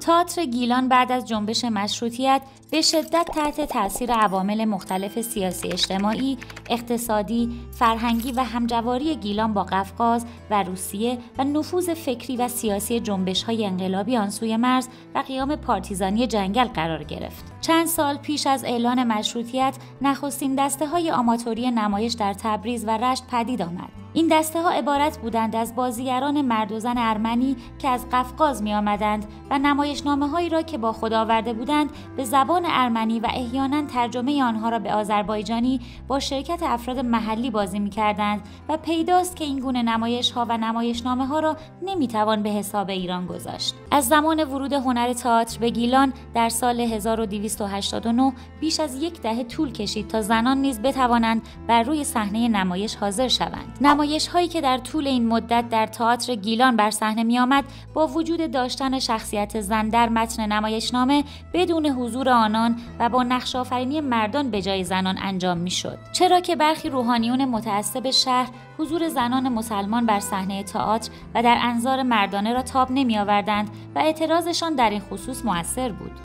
تئاتر گیلان بعد از جنبش مشروطیت به شدت تحت تاثیر عوامل مختلف سیاسی اجتماعی، اقتصادی، فرهنگی و همجواری گیلان با قفقاز و روسیه و نفوذ فکری و سیاسی جنبش‌های انقلابی آن سوی مرز و قیام پارتیزانی جنگل قرار گرفت. چند سال پیش از اعلان مشروطیت، نخستین دسته‌های آماتوری نمایش در تبریز و رشت پدید آمد. این دسته‌ها عبارت بودند از بازیگران مرد و زن ارمنی که از قفقاز می‌آمدند و نمایشنامه‌هایی را که با خود آورده بودند به زبان ارمنی و احیانا ترجمه آنها را به آذربایجانی با شرکت افراد محلی بازی می‌کردند و پیداست که این گونه نمایش‌ها و نمایشنامه‌ها را نمی‌توان به حساب ایران گذاشت. از زمان ورود هنر تئاتر به گیلان در سال 1289 بیش از یک دهه طول کشید تا زنان نیز بتوانند بر روی صحنه نمایش حاضر شوند. نمایش‌هایی که در طول این مدت در تئاتر گیلان بر صحنه می‌آمد با وجود داشتن شخصیت زن در متن نمایشنامه بدون حضور آنان و با نقش‌آفرینی مردان به جای زنان انجام می‌شد. چرا که برخی روحانیون متعصب شهر حضور زنان مسلمان بر صحنه تئاتر و در انظار مردانه را تاب نمی‌آوردند و اعتراضشان در این خصوص مؤثر بود.